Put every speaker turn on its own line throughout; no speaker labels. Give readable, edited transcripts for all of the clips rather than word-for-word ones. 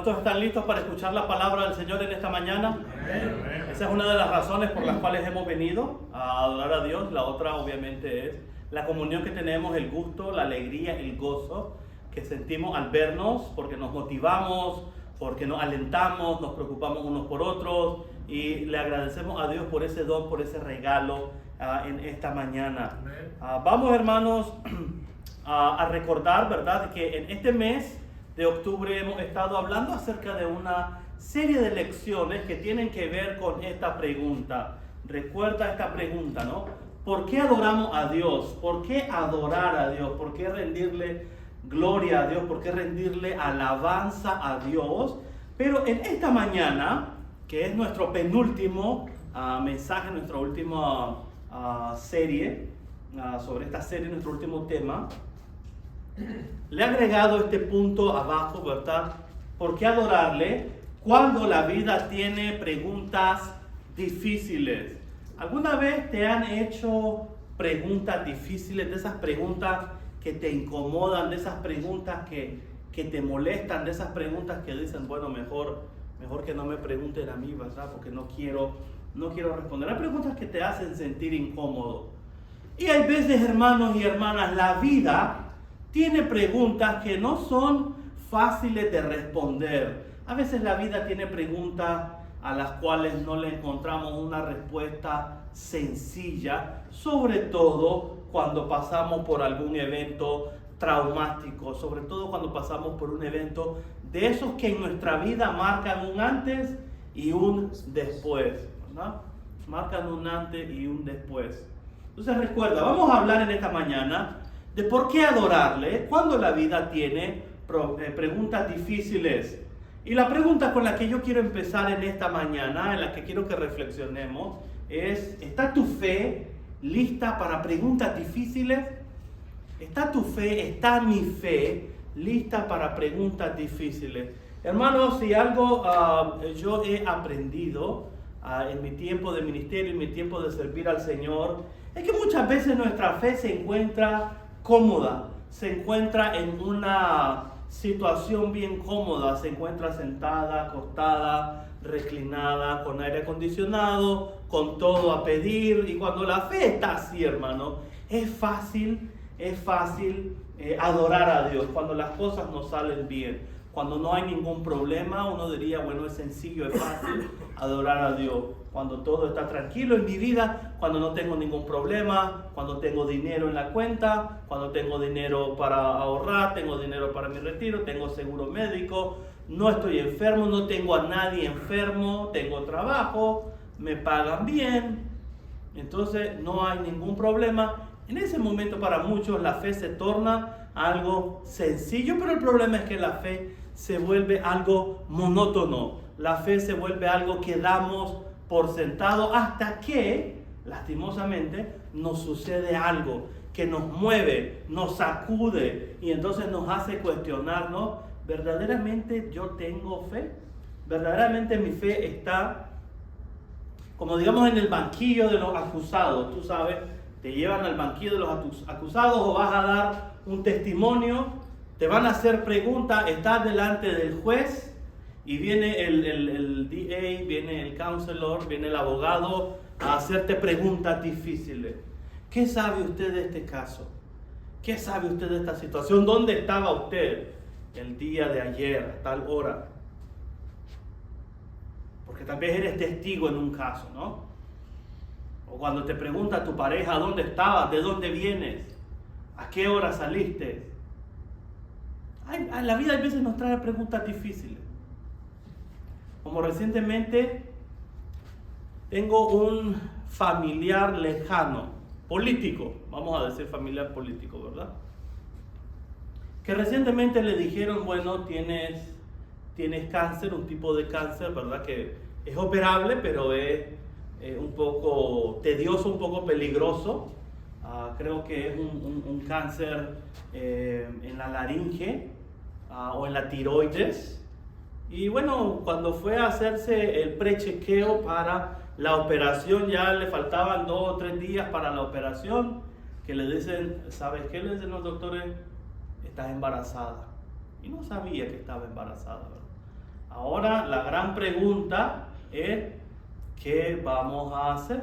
¿Cuántos están listos para escuchar la palabra del Señor en esta mañana?
Amén.
Esa es una de las razones por las cuales hemos venido a adorar a Dios. La otra obviamente es la comunión que tenemos, el gusto, la alegría, el gozo que sentimos al vernos, porque nos motivamos, porque nos alentamos, nos preocupamos unos por otros y le agradecemos a Dios por ese don, por ese regalo en esta mañana. Vamos, hermanos, a recordar, ¿verdad?, que en este mes de octubre hemos estado hablando acerca de una serie de lecciones que tienen que ver con esta pregunta. Recuerda esta pregunta, ¿no? ¿Por qué adoramos a Dios? ¿Por qué adorar a Dios? ¿Por qué rendirle gloria a Dios? ¿Por qué rendirle alabanza a Dios? Pero en esta mañana, que es nuestro penúltimo mensaje, nuestra última serie, sobre esta serie, nuestro último tema, le he agregado este punto abajo, ¿verdad? ¿Por qué adorarle cuando la vida tiene preguntas difíciles? ¿Alguna vez te han hecho preguntas difíciles, de esas preguntas que te incomodan, de esas preguntas que te molestan, de esas preguntas que dicen, bueno, mejor que no me pregunten a mí, ¿verdad? Porque no quiero responder? Hay preguntas que te hacen sentir incómodo. Y hay veces, hermanos y hermanas, la vida tiene preguntas que no son fáciles de responder. A veces la vida tiene preguntas a las cuales no le encontramos una respuesta sencilla, sobre todo cuando pasamos por algún evento traumático, sobre todo cuando pasamos por un evento de esos que en nuestra vida marcan un antes y un después, ¿verdad? Marcan un antes y un después. Entonces recuerda, vamos a hablar en esta mañana de por qué adorarle cuando la vida tiene preguntas difíciles. Y la pregunta con la que yo quiero empezar en esta mañana, en la que quiero que reflexionemos, es: ¿está tu fe lista para preguntas difíciles? ¿Está tu fe, está mi fe lista para preguntas difíciles? Hermanos, si algo yo he aprendido en mi tiempo de ministerio, en mi tiempo de servir al Señor, es que muchas veces nuestra fe se encuentra cómoda, se encuentra en una situación bien cómoda, se encuentra sentada, acostada, reclinada, con aire acondicionado, con todo a pedir. Y cuando la fe está así, hermano, es fácil adorar a Dios. Cuando las cosas no salen bien, cuando no hay ningún problema, uno diría, bueno, es sencillo, es fácil adorar a Dios. Cuando todo está tranquilo en mi vida, cuando no tengo ningún problema, cuando tengo dinero en la cuenta, cuando tengo dinero para ahorrar, tengo dinero para mi retiro, tengo seguro médico, no estoy enfermo, no tengo a nadie enfermo, tengo trabajo, me pagan bien, entonces no hay ningún problema. En ese momento para muchos la fe se torna algo sencillo, pero el problema es que la fe se vuelve algo monótono. La fe se vuelve algo que damos por sentado hasta que, lastimosamente, nos sucede algo que nos mueve, nos sacude y entonces nos hace cuestionarnos: ¿verdaderamente yo tengo fe? ¿Verdaderamente mi fe está, como digamos, en el banquillo de los acusados? Tú sabes, te llevan al banquillo de los acusados o vas a dar un testimonio, te van a hacer preguntas, estás delante del juez y viene el DA, viene el counselor, viene el abogado a hacerte preguntas difíciles. ¿Qué sabe usted de este caso? ¿Qué sabe usted de esta situación? ¿Dónde estaba usted el día de ayer, a tal hora? Porque tal vez eres testigo en un caso, ¿no? O cuando te pregunta tu pareja dónde estabas, de dónde vienes, a qué hora saliste. La vida a veces nos trae preguntas difíciles. Como recientemente tengo un familiar lejano, político, vamos a decir familiar político, ¿verdad? Que recientemente le dijeron, bueno, tienes cáncer, un tipo de cáncer, ¿verdad? Que es operable, pero es un poco tedioso, un poco peligroso. Creo que es un cáncer en la laringe o en la tiroides. Y bueno, cuando fue a hacerse el prechequeo para la operación, ya le faltaban 2 o 3 días para la operación, que le dicen, ¿sabes qué? Le dicen los doctores, estás embarazada. Y no sabía que estaba embarazada, ¿verdad? Ahora la gran pregunta es, ¿qué vamos a hacer?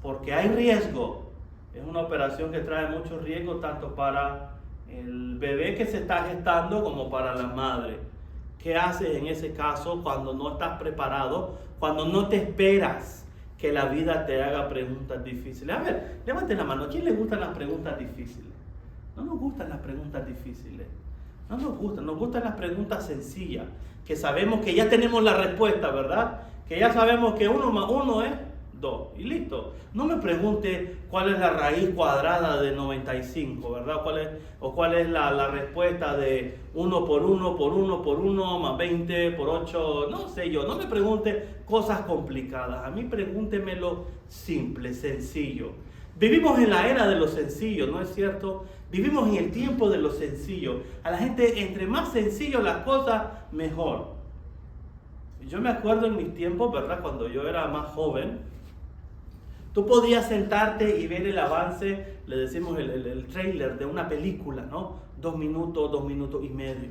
Porque hay riesgo. Es una operación que trae mucho riesgo tanto para el bebé que se está gestando como para la madre. ¿Qué haces en ese caso cuando no estás preparado? Cuando no te esperas que la vida te haga preguntas difíciles. A ver, levanten la mano. ¿A quién le gustan las preguntas difíciles? No nos gustan las preguntas difíciles. No nos gustan las preguntas sencillas. Que sabemos que ya tenemos la respuesta, ¿verdad? Que ya sabemos que 1 más 1 es 2 y listo. No me pregunte cuál es la raíz cuadrada de 95, ¿verdad? ¿Cuál es la respuesta de 1 por 1 por 1 por 1 más 20 por 8? No sé yo, no me pregunte cosas complicadas. A mí pregúntemelo simple, sencillo. Vivimos en la era de lo sencillo, ¿no es cierto? Vivimos en el tiempo de lo sencillo. A la gente, entre más sencillo las cosas, mejor. Yo me acuerdo en mis tiempos, ¿verdad? Cuando yo era más joven, tú podías sentarte y ver el avance, le decimos el trailer de una película, ¿no? 2 minutos, 2 minutos y medio.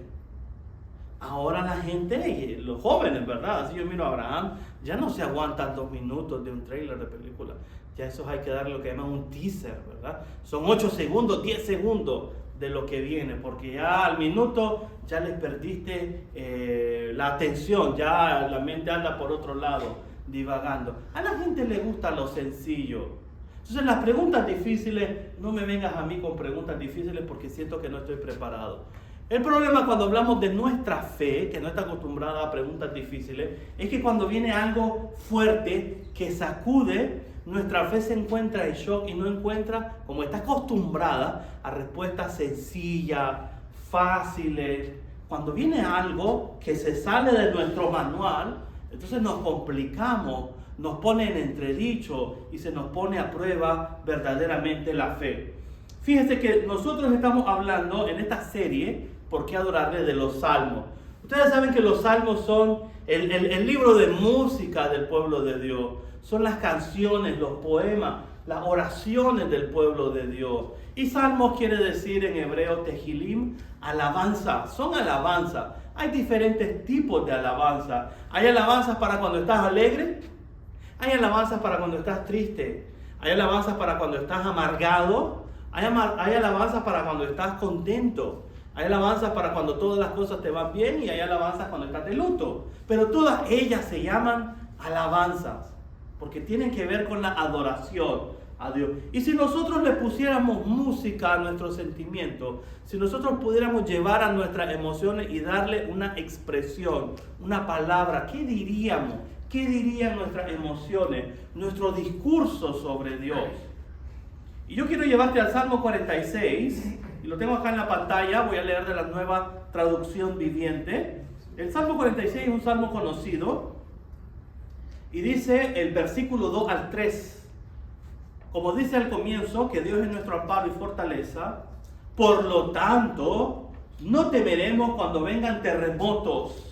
Ahora la gente, los jóvenes, ¿verdad? Así yo miro a Abraham, ya no se aguantan 2 minutos de un trailer de película. Ya esos hay que darle lo que llaman un teaser, ¿verdad? Son 8 segundos, 10 segundos de lo que viene, porque ya al minuto ya les perdiste la atención, ya la mente anda por otro lado, divagando. A la gente le gusta lo sencillo. Entonces las preguntas difíciles, no me vengas a mí con preguntas difíciles porque siento que no estoy preparado. El problema cuando hablamos de nuestra fe, que no está acostumbrada a preguntas difíciles, es que cuando viene algo fuerte que sacude, nuestra fe se encuentra en shock y no encuentra, como está acostumbrada, a respuestas sencillas, fáciles. Cuando viene algo que se sale de nuestro manual, entonces nos complicamos, nos pone en entredicho y se nos pone a prueba verdaderamente la fe. Fíjense que nosotros estamos hablando en esta serie, ¿por qué adorarle?, de los salmos. Ustedes saben que los salmos son el libro de música del pueblo de Dios. Son las canciones, los poemas, las oraciones del pueblo de Dios. Y salmos quiere decir en hebreo tehilim, alabanza. Son alabanzas. Hay diferentes tipos de alabanza. Hay alabanzas para cuando estás alegre. Hay alabanzas para cuando estás triste. Hay alabanzas para cuando estás amargado. Hay alabanzas para cuando estás contento. Hay alabanzas para cuando todas las cosas te van bien. Y hay alabanzas cuando estás de luto. Pero todas ellas se llaman alabanzas, porque tienen que ver con la adoración a Dios. Y si nosotros le pusiéramos música a nuestros sentimientos, si nosotros pudiéramos llevar a nuestras emociones y darle una expresión, una palabra, ¿qué diríamos? ¿Qué dirían nuestras emociones, nuestro discurso sobre Dios? Y yo quiero llevarte al Salmo 46, y lo tengo acá en la pantalla, voy a leer de la Nueva Traducción Viviente. El Salmo 46 es un salmo conocido, y dice el versículo 2 al 3, como dice al comienzo, que Dios es nuestro amparo y fortaleza, por lo tanto, no temeremos cuando vengan terremotos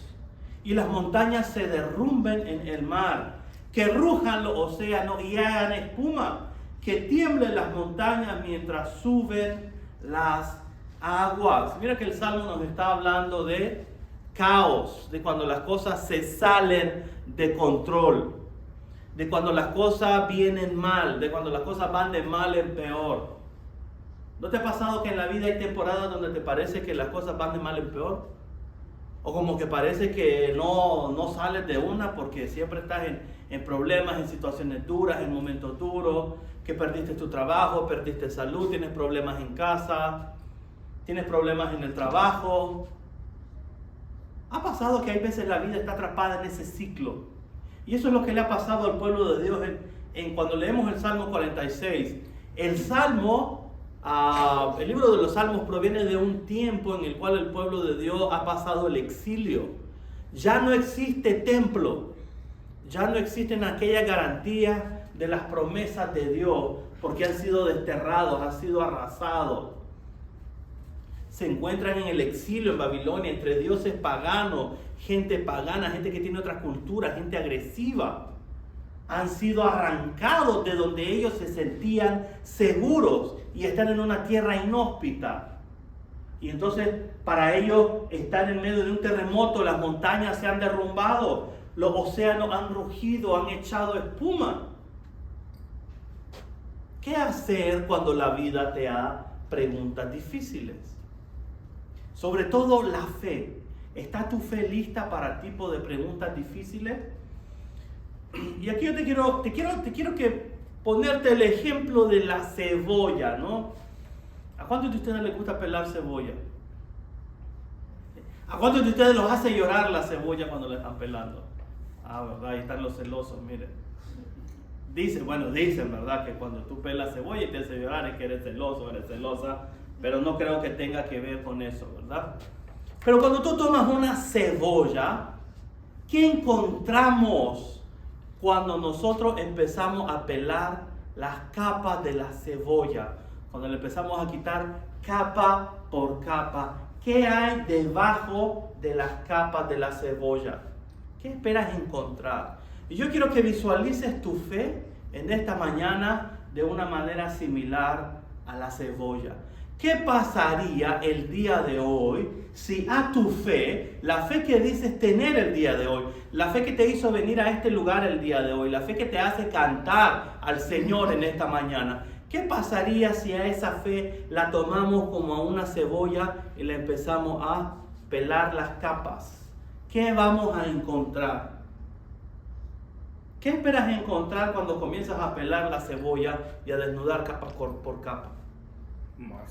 y las montañas se derrumben en el mar, que rujan los océanos y hagan espuma, que tiemblen las montañas mientras suben las aguas. Mira que el Salmo nos está hablando de caos, de cuando las cosas se salen de control, de cuando las cosas vienen mal, de cuando las cosas van de mal en peor. ¿No te ha pasado que en la vida hay temporadas donde te parece que las cosas van de mal en peor? O como que parece que no sales de una porque siempre estás en problemas, en situaciones duras, en momentos duros, que perdiste tu trabajo, perdiste salud, tienes problemas en casa, tienes problemas en el trabajo. Ha pasado que hay veces la vida está atrapada en ese ciclo. Y eso es lo que le ha pasado al pueblo de Dios cuando leemos el Salmo 46. El Salmo, el libro de los Salmos proviene de un tiempo en el cual el pueblo de Dios ha pasado el exilio. Ya no existe templo, ya no existen aquellas garantías de las promesas de Dios, porque han sido desterrados, han sido arrasados. Se encuentran en el exilio en Babilonia, entre dioses paganos, gente pagana, gente que tiene otra cultura, gente agresiva. Han sido arrancados de donde ellos se sentían seguros y están en una tierra inhóspita. Y entonces para ellos están en medio de un terremoto, las montañas se han derrumbado, los océanos han rugido, han echado espuma. ¿Qué hacer cuando la vida te da preguntas difíciles? Sobre todo la fe. ¿Está tu fe lista para tipo de preguntas difíciles? Y aquí yo te quiero que ponerte el ejemplo de la cebolla, ¿no? ¿A cuántos de ustedes les gusta pelar cebolla? ¿A cuántos de ustedes los hace llorar la cebolla cuando la están pelando? Ah, ¿verdad? Ahí están los celosos, miren. Dicen, ¿verdad? Que cuando tú pelas cebolla y te hace llorar es que eres celoso, eres celosa, pero no creo que tenga que ver con eso, ¿verdad? Pero cuando tú tomas una cebolla, ¿qué encontramos cuando nosotros empezamos a pelar las capas de la cebolla? Cuando le empezamos a quitar capa por capa, ¿qué hay debajo de las capas de la cebolla? ¿Qué esperas encontrar? Y yo quiero que visualices tu fe en esta mañana de una manera similar a la cebolla. ¿Qué pasaría el día de hoy si a tu fe, la fe que dices tener el día de hoy, la fe que te hizo venir a este lugar el día de hoy, la fe que te hace cantar al Señor en esta mañana, qué pasaría si a esa fe la tomamos como a una cebolla y la empezamos a pelar las capas? ¿Qué vamos a encontrar? ¿Qué esperas encontrar cuando comienzas a pelar la cebolla y a desnudar capa por capa?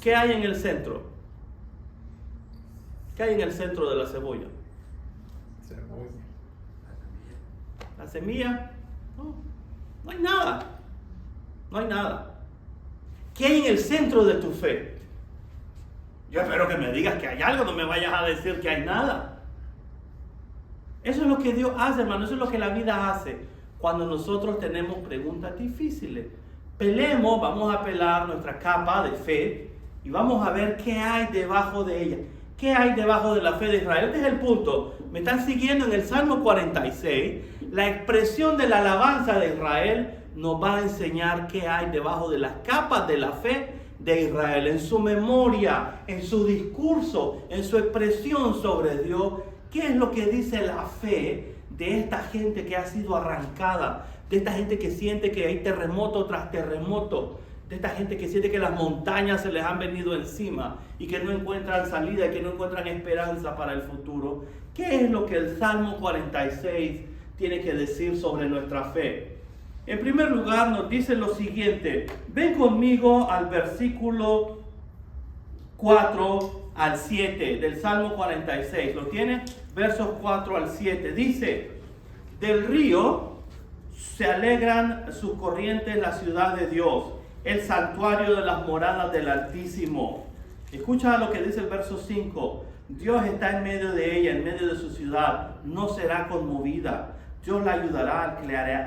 ¿Qué hay en el centro? ¿Qué hay en el centro de la cebolla? ¿La semilla? No hay nada. No hay nada. ¿Qué hay en el centro de tu fe? Yo espero que me digas que hay algo, no me vayas a decir que hay nada. Eso es lo que Dios hace, hermano, eso es lo que la vida hace cuando nosotros tenemos preguntas difíciles. Pelemos, vamos a pelar nuestra capa de fe y vamos a ver qué hay debajo de ella. ¿Qué hay debajo de la fe de Israel? Este es el punto. ¿Me están siguiendo? En el Salmo 46, la expresión de la alabanza de Israel nos va a enseñar qué hay debajo de las capas de la fe de Israel. En su memoria, en su discurso, en su expresión sobre Dios. ¿Qué es lo que dice la fe de esta gente que ha sido arrancada? De esta gente que siente que hay terremoto tras terremoto. De esta gente que siente que las montañas se les han venido encima y que no encuentran salida y que no encuentran esperanza para el futuro. ¿Qué es lo que el Salmo 46 tiene que decir sobre nuestra fe? En primer lugar nos dice lo siguiente. Ven conmigo al versículo 4 al 7 del Salmo 46. ¿Lo tiene? Versos 4 al 7. Dice, del río se alegran sus corrientes la ciudad de Dios, el santuario de las moradas del Altísimo. Escucha lo que dice el verso 5. Dios está en medio de ella, en medio de su ciudad. No será conmovida. Dios la ayudará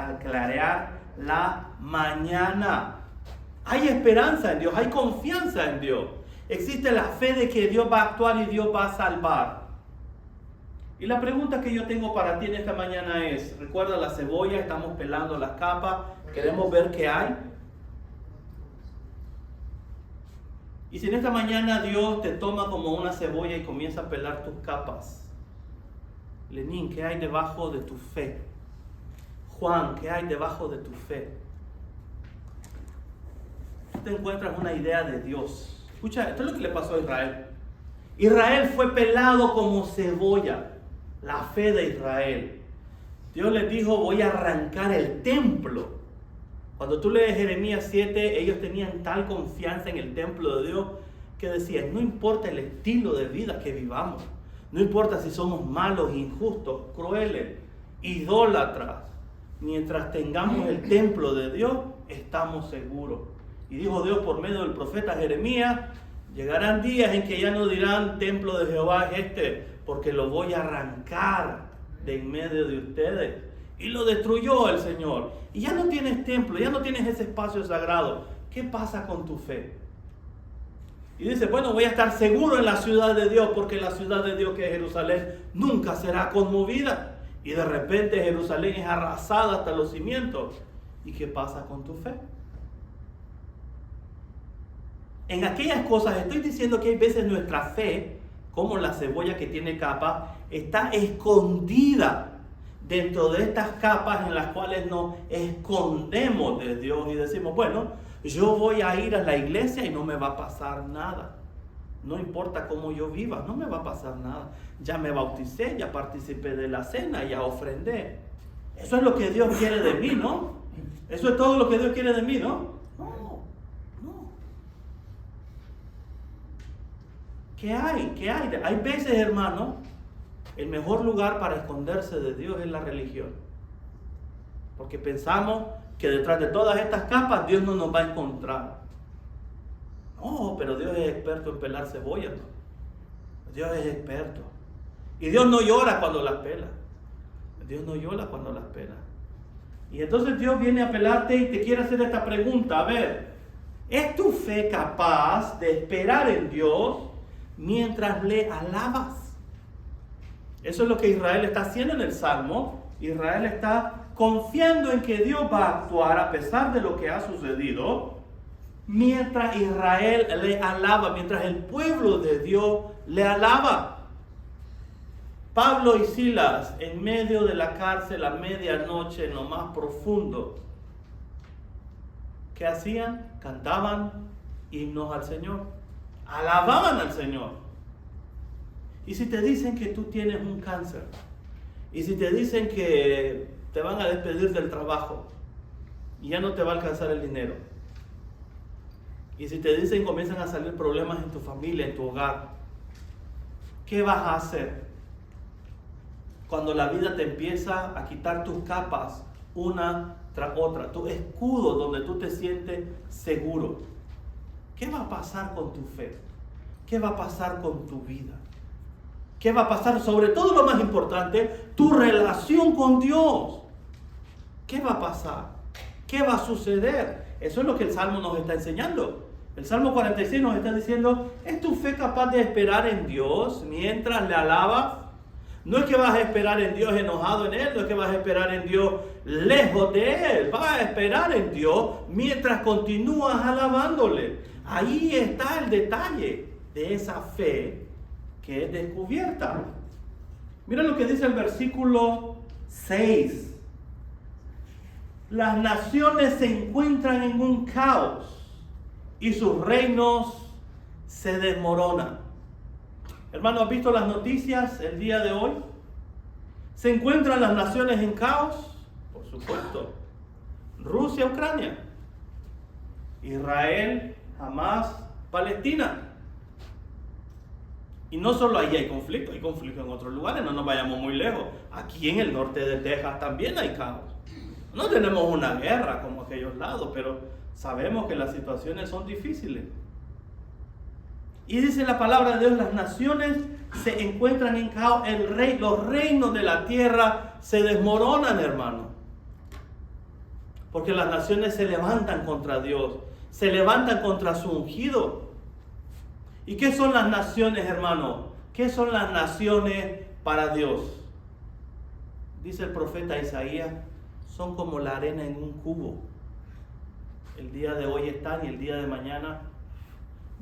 al clarear la mañana. Hay esperanza en Dios, hay confianza en Dios. Existe la fe de que Dios va a actuar y Dios va a salvar. Y la pregunta que yo tengo para ti en esta mañana es, recuerda la cebolla, estamos pelando las capas, queremos ver qué hay. Y si en esta mañana Dios te toma como una cebolla y comienza a pelar tus capas, Lenín, ¿qué hay debajo de tu fe? Juan, ¿qué hay debajo de tu fe? Tú te encuentras una idea de Dios. Escucha, esto es lo que le pasó a Israel. Israel fue pelado como cebolla. La fe de Israel. Dios les dijo, voy a arrancar el templo. Cuando tú lees Jeremías 7, ellos tenían tal confianza en el templo de Dios que decían, no importa el estilo de vida que vivamos, no importa si somos malos, injustos, crueles, idólatras, mientras tengamos el templo de Dios, estamos seguros. Y dijo Dios por medio del profeta Jeremías, llegarán días en que ya no dirán templo de Jehová es este, porque lo voy a arrancar de en medio de ustedes. Y lo destruyó el Señor. Y ya no tienes templo, ya no tienes ese espacio sagrado. ¿Qué pasa con tu fe? Y dice, bueno, voy a estar seguro en la ciudad de Dios, porque la ciudad de Dios que es Jerusalén nunca será conmovida. Y de repente Jerusalén es arrasada hasta los cimientos. ¿Y qué pasa con tu fe? En aquellas cosas, estoy diciendo que hay veces nuestra fe, como la cebolla que tiene capa, está escondida dentro de estas capas en las cuales nos escondemos de Dios y decimos, bueno, yo voy a ir a la iglesia y no me va a pasar nada. No importa cómo yo viva, no me va a pasar nada. Ya me bauticé, ya participé de la cena, ya ofrendé. Eso es lo que Dios quiere de mí, ¿no? Eso es todo lo que Dios quiere de mí, ¿no? No. ¿Qué hay? ¿Qué hay? Hay veces, hermano, el mejor lugar para esconderse de Dios es la religión. Porque pensamos que detrás de todas estas capas Dios no nos va a encontrar. No, pero Dios es experto en pelar cebollas, ¿no? Dios es experto. Y Dios no llora cuando las pela. Dios no llora cuando las pela. Y entonces Dios viene a pelarte y te quiere hacer esta pregunta. A ver, ¿es tu fe capaz de esperar en Dios mientras le alabas? Eso es lo que Israel está haciendo en el Salmo. Israel está confiando en que Dios va a actuar a pesar de lo que ha sucedido, mientras Israel le alaba, mientras el pueblo de Dios le alaba. Pablo y Silas en medio de la cárcel a medianoche en lo más profundo, ¿qué hacían? Cantaban himnos al Señor, alababan al Señor. Y si te dicen que tú tienes un cáncer, y si te dicen que te van a despedir del trabajo y ya no te va a alcanzar el dinero, y si te dicen comienzan a salir problemas en tu familia, en tu hogar, ¿qué vas a hacer? Cuando la vida te empieza a quitar tus capas una tras otra, tu escudo donde tú te sientes seguro, ¿qué va a pasar con tu fe? ¿Qué va a pasar con tu vida? ¿Qué va a pasar? Sobre todo lo más importante, tu relación con Dios. ¿Qué va a pasar? ¿Qué va a suceder? Eso es lo que el Salmo nos está enseñando. El Salmo 46 nos está diciendo, ¿es tu fe capaz de esperar en Dios mientras le alabas? No es que vas a esperar en Dios enojado en Él, no es que vas a esperar en Dios lejos de Él. Vas a esperar en Dios mientras continúas alabándole. Ahí está el detalle de esa fe que es descubierta. Mira lo que dice el versículo 6. Las naciones se encuentran en un caos y sus reinos se desmoronan. Hermano, ¿has visto las noticias el día de hoy? ¿Se encuentran las naciones en caos? Por supuesto. Rusia, Ucrania. Israel, Hamas, Palestina. Y no solo ahí hay conflicto en otros lugares, no nos vayamos muy lejos. Aquí en el norte de Texas también hay caos. No tenemos una guerra como aquellos lados, pero sabemos que las situaciones son difíciles. Y dice la palabra de Dios, las naciones se encuentran en caos, los reinos de la tierra se desmoronan, hermano. Porque las naciones se levantan contra Dios, se levantan contra su ungido. ¿Y qué son las naciones, hermano? ¿Qué son las naciones para Dios? Dice el profeta Isaías, son como la arena en un cubo. El día de hoy están y el día de mañana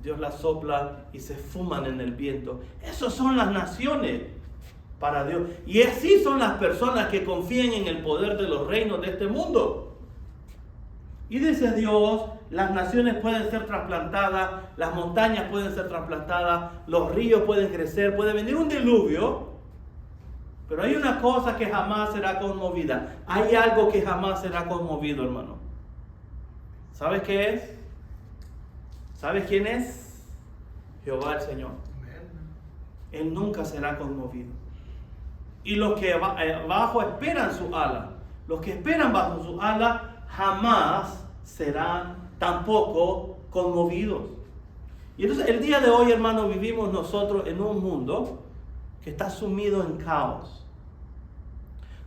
Dios las sopla y se fuman en el viento. Esas son las naciones para Dios. Y así son las personas que confían en el poder de los reinos de este mundo. Y dice Dios, las naciones pueden ser trasplantadas, las montañas pueden ser trasplantadas, los ríos pueden crecer, puede venir un diluvio. Pero hay una cosa que jamás será conmovida. Hay algo que jamás será conmovido, hermano. ¿Sabes qué es? ¿Sabes quién es? Jehová el Señor. Él nunca será conmovido. Y los que bajo esperan su ala, los que esperan bajo su ala jamás serán tampoco conmovidos. Y entonces el día de hoy, hermano, vivimos nosotros en un mundo que está sumido en caos.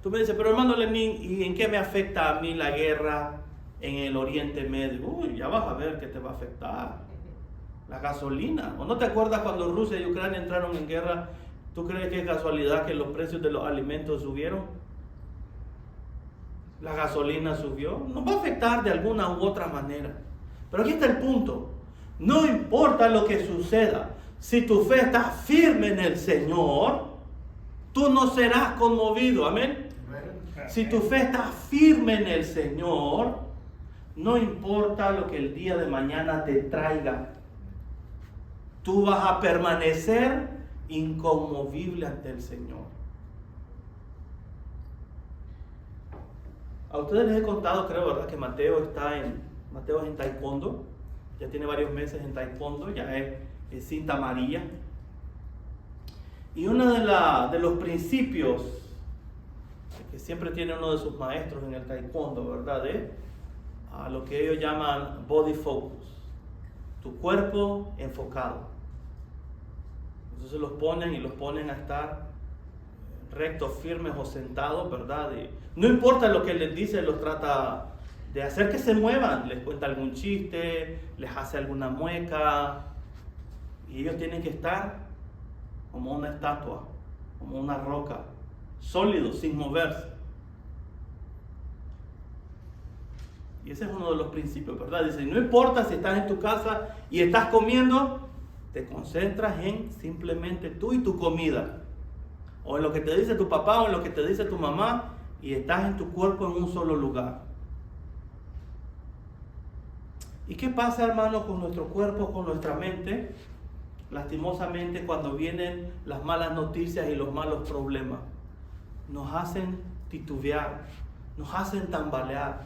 Tú me dices, pero hermano Lenín, ¿y en qué me afecta a mí la guerra en el Oriente Medio? Uy, ya vas a ver que te va a afectar. La gasolina. ¿O no te acuerdas cuando Rusia y Ucrania entraron en guerra? ¿Tú crees que es casualidad que los precios de los alimentos subieron? La gasolina subió. Nos va a afectar de alguna u otra manera. Pero aquí está el punto. No importa lo que suceda, si tu fe está firme en el Señor, tú no serás conmovido. Amén. Si tu fe está firme en el Señor, no importa lo que el día de mañana te traiga, tú vas a permanecer inconmovible ante el Señor. A ustedes les he contado, creo, ¿verdad?, que Mateo es en taekwondo. Ya tiene varios meses en taekwondo, ya es cinta amarilla. Y uno de los principios que siempre tiene uno de sus maestros en el taekwondo, ¿verdad?, es a lo que ellos llaman body focus, tu cuerpo enfocado. Entonces los ponen a estar rectos, firmes o sentados, ¿verdad? Y no importa lo que les dice, los trata de hacer que se muevan, les cuenta algún chiste, les hace alguna mueca, y ellos tienen que estar como una estatua, como una roca, sólidos, sin moverse. Y ese es uno de los principios, ¿verdad? Dice, no importa si estás en tu casa y estás comiendo, te concentras en simplemente tú y tu comida, o en lo que te dice tu papá, o en lo que te dice tu mamá, y estás en tu cuerpo en un solo lugar. ¿Y qué pasa, hermano, con nuestro cuerpo, con nuestra mente? Lastimosamente, cuando vienen las malas noticias y los malos problemas, nos hacen titubear, nos hacen tambalear.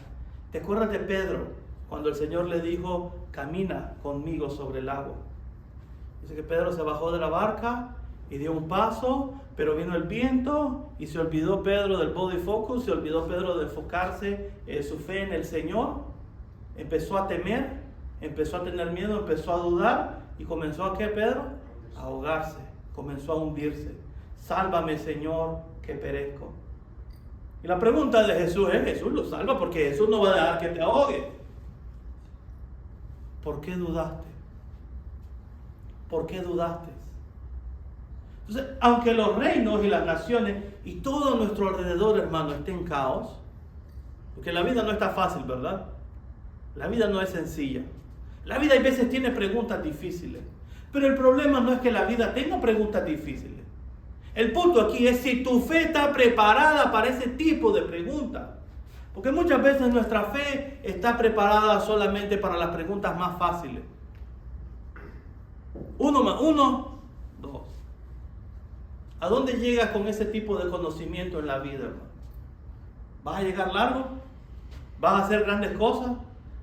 ¿Te acuerdas de Pedro, cuando el Señor le dijo, camina conmigo sobre el agua? Dice que Pedro se bajó de la barca y dio un paso, pero vino el viento y se olvidó Pedro del body focus, se olvidó Pedro de enfocarse su fe en el Señor. Empezó a temer, empezó a tener miedo, empezó a dudar y comenzó a, ¿qué, Pedro? A ahogarse, comenzó a hundirse. Sálvame, Señor, que perezco. Y la pregunta de Jesús es, Jesús lo salva porque Jesús no va a dejar que te ahogue. ¿Por qué dudaste? ¿Por qué dudaste? Entonces, aunque los reinos y las naciones y todo nuestro alrededor, hermano, esté en caos, porque la vida no está fácil, ¿verdad? La vida no es sencilla. La vida a veces tiene preguntas difíciles. Pero el problema no es que la vida tenga preguntas difíciles. El punto aquí es si tu fe está preparada para ese tipo de preguntas. Porque muchas veces nuestra fe está preparada solamente para las preguntas más fáciles. 1 más 1, 2. ¿A dónde llegas con ese tipo de conocimiento en la vida, hermano? ¿Vas a llegar largo? ¿Vas a hacer grandes cosas?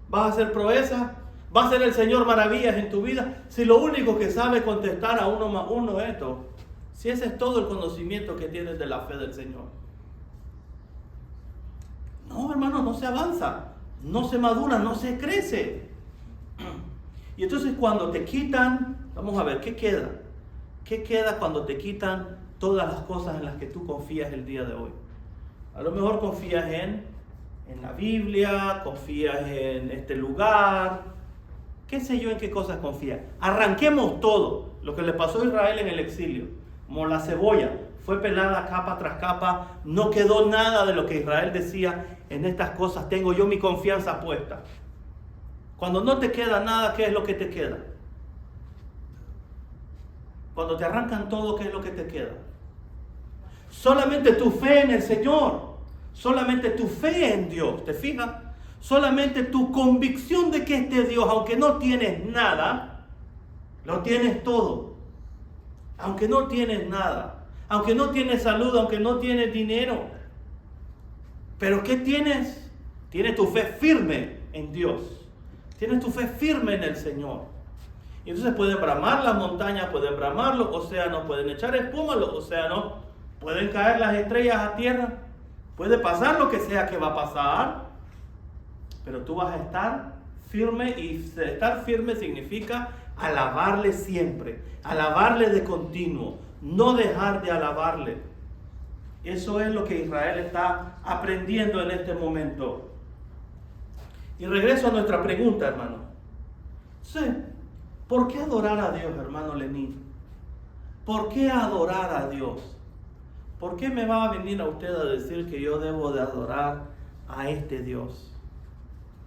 ¿Vas a hacer proezas? ¿Va a ser el Señor maravillas en tu vida? Si lo único que sabe contestar a 1 más 1 es esto. Si ese es todo el conocimiento que tienes de la fe del Señor. No, hermano, no se avanza, no se madura, no se crece. Y entonces cuando te quitan, vamos a ver, ¿qué queda? ¿Qué queda cuando te quitan todas las cosas en las que tú confías el día de hoy? A lo mejor confías en la Biblia, confías en este lugar, qué sé yo en qué cosas confías. Arranquemos todo, lo que le pasó a Israel en el exilio. Como la cebolla, fue pelada capa tras capa, no quedó nada de lo que Israel decía, en estas cosas tengo yo mi confianza puesta. Cuando no te queda nada, ¿qué es lo que te queda? Cuando te arrancan todo, ¿qué es lo que te queda? Solamente tu fe en el Señor, solamente tu fe en Dios, ¿te fijas? Solamente tu convicción de que este Dios, aunque no tienes nada, lo tienes todo. Aunque no tienes nada, aunque no tienes salud, aunque no tienes dinero. ¿Pero qué tienes? Tienes tu fe firme en Dios. Tienes tu fe firme en el Señor. Y entonces pueden bramar las montañas, pueden bramar los océanos, pueden echar espuma a los océanos, pueden caer las estrellas a tierra, puede pasar lo que sea que va a pasar, pero tú vas a estar firme, y estar firme significa alabarle siempre, alabarle de continuo, no dejar de alabarle. Eso es lo que Israel está aprendiendo en este momento. Y regreso a nuestra pregunta, hermano. Sí, ¿por qué adorar a Dios, hermano Lenín? ¿Por qué adorar a Dios? ¿Por qué me va a venir a usted a decir que yo debo de adorar a este Dios?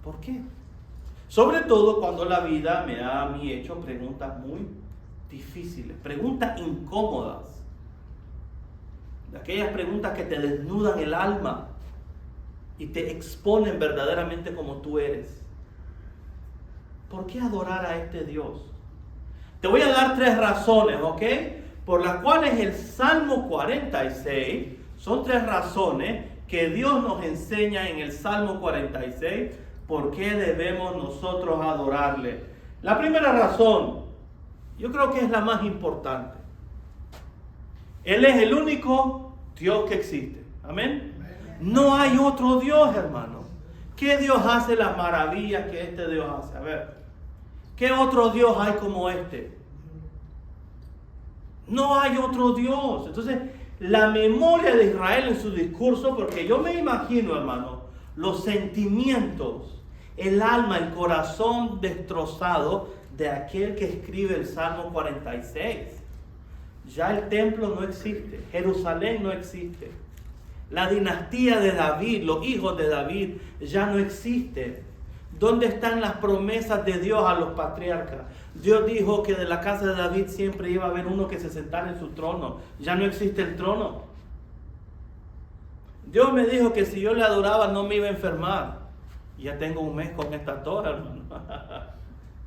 ¿Por qué? Sobre todo cuando la vida me ha a mí hecho preguntas muy difíciles, preguntas incómodas. De aquellas preguntas que te desnudan el alma y te exponen verdaderamente como tú eres. ¿Por qué adorar a este Dios? Te voy a dar 3 razones, ¿ok? Por las cuales el Salmo 46, son 3 razones que Dios nos enseña en el Salmo 46, por qué debemos nosotros adorarle. La primera razón, yo creo que es la más importante. Él es el único Dios que existe. Amén. No hay otro Dios, hermano. ¿Qué Dios hace las maravillas que este Dios hace? A ver, ¿qué otro Dios hay como este? No hay otro Dios. Entonces, la memoria de Israel en su discurso, porque yo me imagino, hermano, los sentimientos, el alma, el corazón destrozado de aquel que escribe el Salmo 46. Ya el templo no existe, Jerusalén no existe. La dinastía de David, los hijos de David, ya no existen. ¿Dónde están las promesas de Dios a los patriarcas? Dios dijo que de la casa de David siempre iba a haber uno que se sentara en su trono. Ya no existe el trono. Dios me dijo que si yo le adoraba no me iba a enfermar. Ya tengo un mes con esta tos, hermano.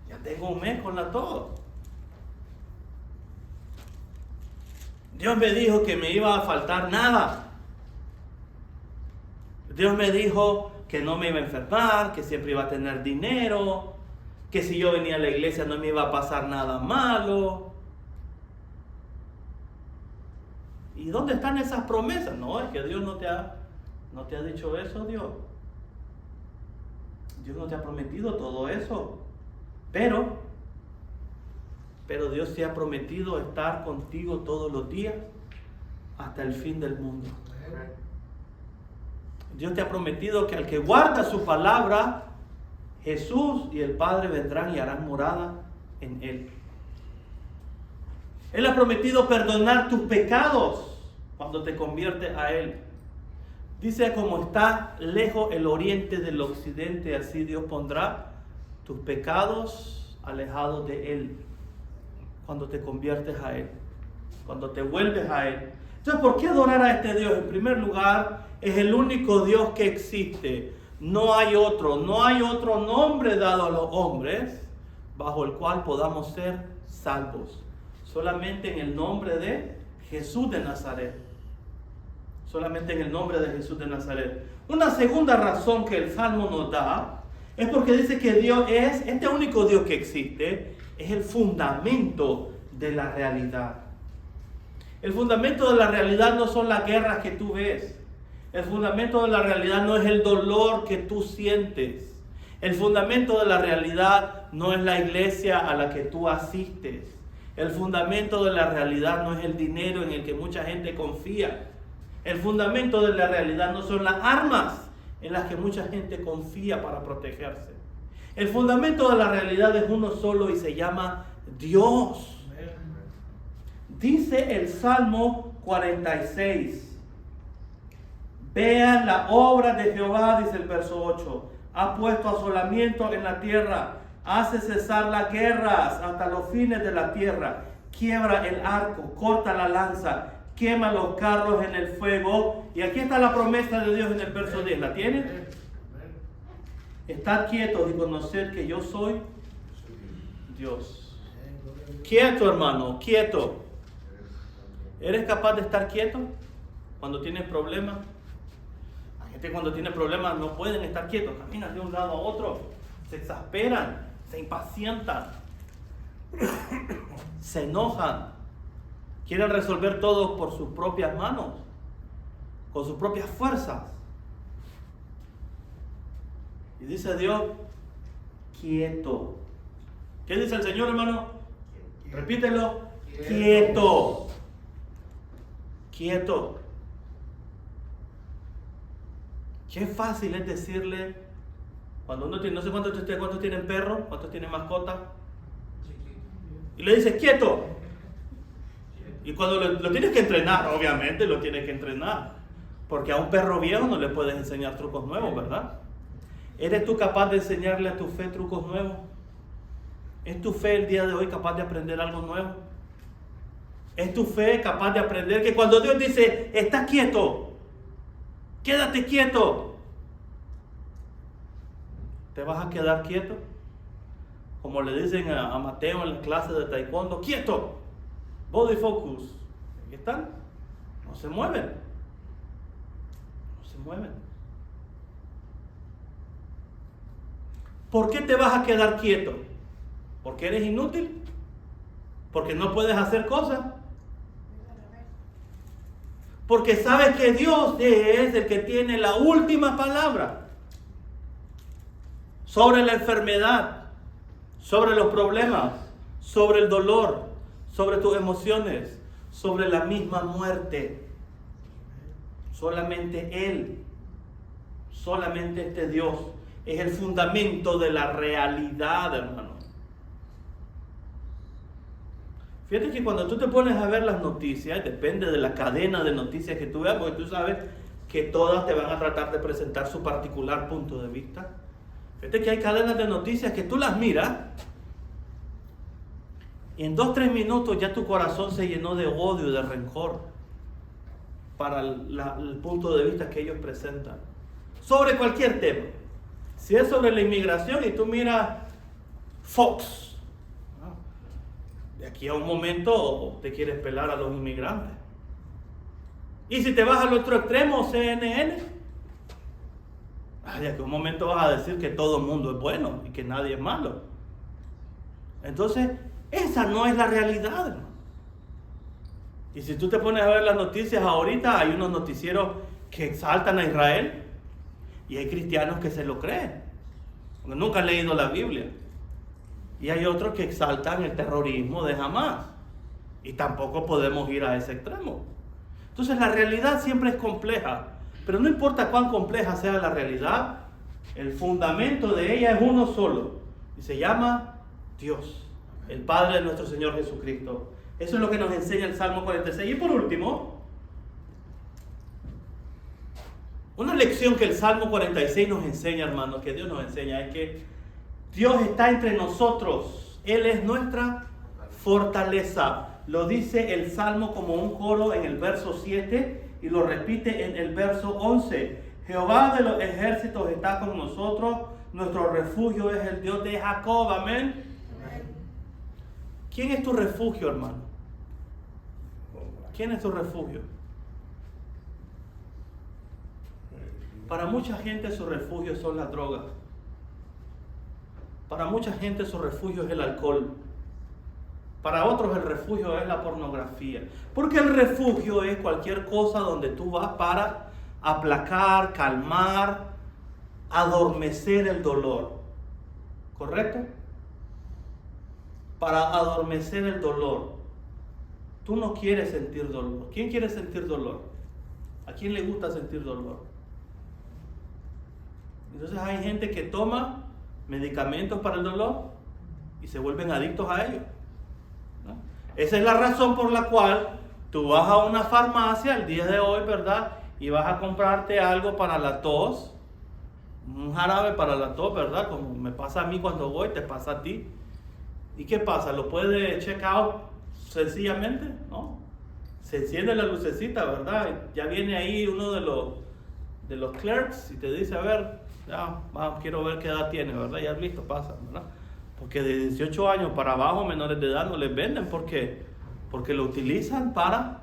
Ya tengo un mes con la tos. Dios me dijo que me iba a faltar nada. Dios me dijo que no me iba a enfermar, que siempre iba a tener dinero, que si yo venía a la iglesia no me iba a pasar nada malo. ¿Y dónde están esas promesas? No, es que Dios no te ha dicho eso, Dios. Dios no te ha prometido todo eso. Pero Dios te ha prometido estar contigo todos los días hasta el fin del mundo. Dios te ha prometido que al que guarda su palabra, Jesús y el Padre vendrán y harán morada en él. Él ha prometido perdonar tus pecados cuando te conviertes a Él. Dice, como está lejos el oriente del occidente, así Dios pondrá tus pecados alejados de Él cuando te conviertes a Él, cuando te vuelves a Él. Entonces, ¿por qué adorar a este Dios? En primer lugar, es el único Dios que existe. No hay otro nombre dado a los hombres bajo el cual podamos ser salvos. Solamente en el nombre de Jesús de Nazaret. Solamente en el nombre de Jesús de Nazaret. Una segunda razón que el Salmo nos da es porque dice que Dios es, este único Dios que existe, es el fundamento de la realidad. El fundamento de la realidad no son las guerras que tú ves. El fundamento de la realidad no es el dolor que tú sientes. El fundamento de la realidad no es la iglesia a la que tú asistes. El fundamento de la realidad no es el dinero en el que mucha gente confía. El fundamento de la realidad no son las armas en las que mucha gente confía para protegerse. El fundamento de la realidad es uno solo y se llama Dios. Dice el Salmo 46. Vean la obra de Jehová, dice el verso 8. Ha puesto asolamiento en la tierra. Hace cesar las guerras hasta los fines de la tierra. Quiebra el arco, corta la lanza, quema los carros en el fuego. Y aquí está la promesa de Dios en el verso 10. ¿La tienen? Estad quietos y conoced que yo soy Dios. Quieto, hermano, quieto. ¿Eres capaz de estar quieto cuando tienes problemas? La gente cuando tiene problemas no pueden estar quietos. Caminan de un lado a otro. Se exasperan, se impacientan, se enojan. Quieren resolver todo por sus propias manos, con sus propias fuerzas. Y dice Dios, quieto. ¿Qué dice el Señor, hermano? Repítelo. Quieto. Quieto. Qué fácil es decirle, cuando uno tiene, no sé cuántos tienen perros, cuántos tienen mascotas, y le dices quieto. Y cuando lo tienes que entrenar, obviamente lo tienes que entrenar, porque a un perro viejo no le puedes enseñar trucos nuevos, ¿verdad? ¿Eres tú capaz de enseñarle a tu fe trucos nuevos? ¿Es tu fe el día de hoy capaz de aprender algo nuevo? ¿Es tu fe capaz de aprender que cuando Dios dice, está quieto, quédate quieto, te vas a quedar quieto? Como le dicen a Mateo en la clase de taekwondo, quieto, body focus. Aquí están, no se mueven, no se mueven. ¿Por qué te vas a quedar quieto? ¿Porque eres inútil? ¿Porque no puedes hacer cosas? Porque sabes que Dios es el que tiene la última palabra sobre la enfermedad, sobre los problemas, sobre el dolor, sobre tus emociones, sobre la misma muerte. Solamente Él, solamente este Dios es el fundamento de la realidad, hermano. Fíjate que cuando tú te pones a ver las noticias, depende de la cadena de noticias que tú veas, porque tú sabes que todas te van a tratar de presentar su particular punto de vista. Fíjate que hay cadenas de noticias que tú las miras y en 2-3 minutos ya tu corazón se llenó de odio, de rencor para el punto de vista que ellos presentan. Sobre cualquier tema. Si es sobre la inmigración y tú miras Fox, de aquí a un momento te quieres pelar a los inmigrantes. Y si te vas al otro extremo, CNN, de aquí a un momento vas a decir que todo el mundo es bueno y que nadie es malo. Entonces, esa no es la realidad, hermano. Y si tú te pones a ver las noticias ahorita, hay unos noticieros que exaltan a Israel y hay cristianos que se lo creen, porque nunca han leído la Biblia. Y hay otros que exaltan el terrorismo de Hamás. Y tampoco podemos ir a ese extremo. Entonces la realidad siempre es compleja. Pero no importa cuán compleja sea la realidad, el fundamento de ella es uno solo. Y se llama Dios, el Padre de nuestro Señor Jesucristo. Eso es lo que nos enseña el Salmo 46. Y por último, una lección que el Salmo 46 nos enseña, hermanos, que Dios nos enseña, es que Dios está entre nosotros. Él es nuestra fortaleza. Lo dice el Salmo como un coro en el verso 7 y lo repite en el verso 11. Jehová de los ejércitos está con nosotros. Nuestro refugio es el Dios de Jacob. Amén. ¿Quién es tu refugio, hermano? ¿Quién es tu refugio? Para mucha gente su refugio son las drogas. Para mucha gente su refugio es el alcohol. Para otros el refugio es la pornografía. Porque el refugio es cualquier cosa donde tú vas para aplacar, calmar, adormecer el dolor. ¿Correcto? Para adormecer el dolor. Tú no quieres sentir dolor. ¿Quién quiere sentir dolor? ¿A quién le gusta sentir dolor? Entonces hay gente que toma medicamentos para el dolor y se vuelven adictos a ellos, ¿no? Esa es la razón por la cual tú vas a una farmacia el día de hoy, ¿verdad? Y vas a comprarte algo para la tos, un jarabe para la tos, ¿verdad? Como me pasa a mí cuando voy, te pasa a ti. ¿Y qué pasa? ¿Lo puedes check out sencillamente? ¿No? Se enciende la lucecita, ¿verdad? Ya viene ahí uno de los clerks y te dice, a ver, ya, quiero ver qué edad tiene, ¿verdad? Ya listo, pasa, ¿verdad? Porque de 18 años para abajo, menores de edad, no les venden porque lo utilizan para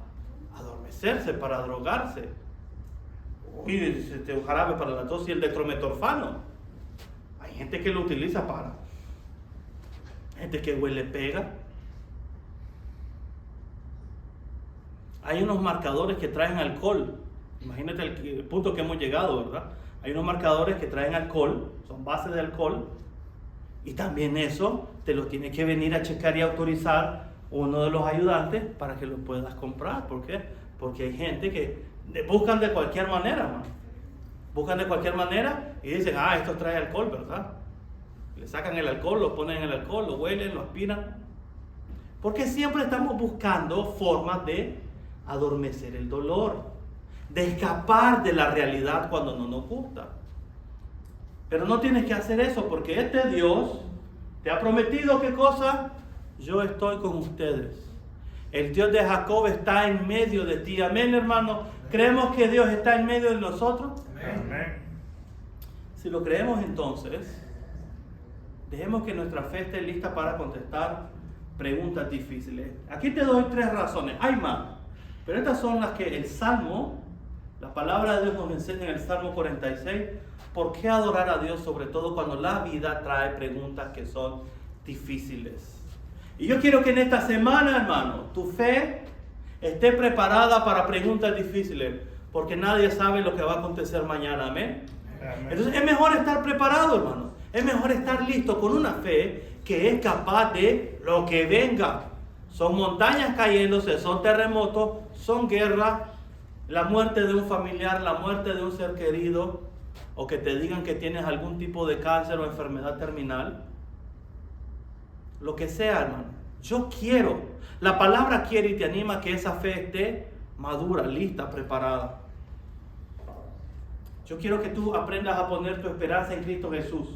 adormecerse, para drogarse. Y un jarabe para la tos y el dextrometorfano. Hay gente que lo utiliza para. Gente que huele pega. Hay unos marcadores que traen alcohol. Imagínate el punto que hemos llegado, ¿verdad? Hay unos marcadores que traen alcohol, son bases de alcohol, y también eso te lo tiene que venir a checar y autorizar uno de los ayudantes para que lo puedas comprar. ¿Por qué? Porque hay gente que buscan de cualquier manera, man. Buscan de cualquier manera y dicen, esto trae alcohol, ¿verdad? Le sacan el alcohol, lo ponen en el alcohol, lo huelen, lo aspiran. Porque siempre estamos buscando formas de adormecer el dolor, de escapar de la realidad cuando no nos gusta. Pero no tienes que hacer eso porque este Dios te ha prometido, ¿qué cosa? Yo estoy con ustedes. El Dios de Jacob está en medio de ti. Amén, hermano. ¿Creemos que Dios está en medio de nosotros?
Amén.
Si lo creemos, entonces, dejemos que nuestra fe esté lista para contestar preguntas difíciles. Aquí te doy 3 razones. Hay más, pero estas son las que el Salmo, la palabra de Dios nos enseña en el Salmo 46. ¿Por qué adorar a Dios? Sobre todo cuando la vida trae preguntas que son difíciles. Y yo quiero que en esta semana, hermano, tu fe esté preparada para preguntas difíciles, porque nadie sabe lo que va a acontecer mañana. Amén.
Amén.
Entonces es mejor estar preparado, hermano. Es mejor estar listo con una fe que es capaz de lo que venga. Son montañas cayéndose, son terremotos, son guerras, la muerte de un familiar, la muerte de un ser querido, o que te digan que tienes algún tipo de cáncer o enfermedad terminal. Lo que sea, hermano. Yo quiero. La palabra quiere y te anima a que esa fe esté madura, lista, preparada. Yo quiero que tú aprendas a poner tu esperanza en Cristo Jesús.